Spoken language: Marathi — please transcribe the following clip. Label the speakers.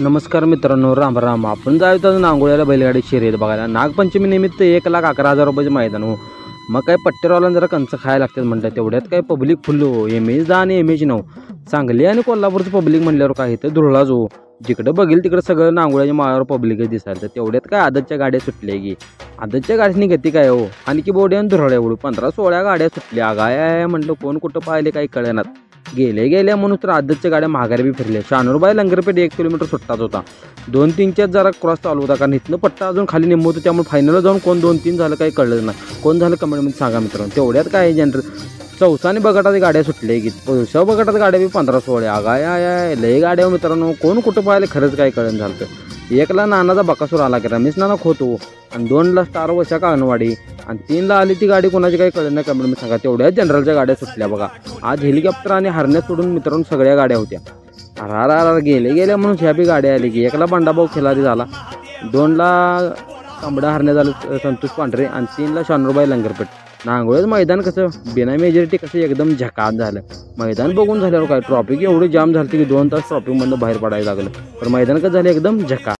Speaker 1: नमस्कार मित्रांनो, राम राम. आपण जायचं नांगोळ्याला बैलगाडी शर्यत बघायला. नागपंचमी निमित्त 1,11,000 रुपयाचे मैदान हो. मग काय पट्टेरवाल्यांना जरा कंच खायला लागतात म्हणतात. तेवढ्यात काय पब्लिक फुल हो. एमएच 10 आणि एमएच 9 सांगली आणि कोल्हापूरचं पब्लिक म्हणल्यावर काय तर धुरळाच हो. जिकडं बघेल तिकडं सगळं नांगोळ्याच्या माळावर पब्लिकच दिसायला. तर तेवढ्यात काय आदतच्या गाड्या सुटल्या की आदतच्या गाडीनी गती काय हो. आणि की बोड्या धुरळ्या एवढं 15-16 गाड्या सुटल्या. गाय म्हटलं कोण कुठं पाहिले काही कळेनात. गेल्या म्हणून तर आदतच्या गाड्या माघारी बी फिरल्या. शानूरबाई लंगरपेठ 1 किलोमीटर सुट्टाच होता. 2-3च्याच जरा क्रॉस चालू होता, कारण इथनं पट्टा अजून खाली निम्म होतं. त्यामुळे फायनलला जाऊन कोण 2-3 झालं काही कळलं नाही. कोण झालं कमेंटमध्ये सांगा मित्रांनो. तेवढ्यात काय जनरल चौसा आणि बगटाच्या गाड्या सुटल्या की चौसा बगटाच्या गाड्या बी 15-16 आगाय लय गाड्या मित्रांनो. कोण कुठं पाहिले खरंच काय कळण झालं. 1ला नानाचा बकासूर आला की रमेश नाना खोतो, आणि 2ला स्टार वशा कागणवाडी, आणि 3ला आली ती गाडी कोणाची काही कळलं नाही कमेंटमध्ये सांगा. तेवढ्याच जनरलच्या गाड्या सुटल्या बघा. आज हेलिकॉप्टर आणि हरण्या सोडून मित्रांनो सगळ्या गाड्या होत्या. गेल्या म्हणून ह्या बी गाड्या आली की 1ला बंडाभाऊ खिलारी झाला, 2ला तांबडा हरण्या झालं संतोष पांढरे, आणि 3ला शानूरबाई लंगरपेठ. नांगोळ्याचं मैदान कसं बिना मेजॉरिटी कसं एकदम झकात झालं. मैदान बघून झाल्यावर काय ट्रॉफिक एवढं जाम झालं की 2 तास ट्रॉफिकमधनं बाहेर पडायला लागलं. तर मैदान कसं झालं एकदम झकात.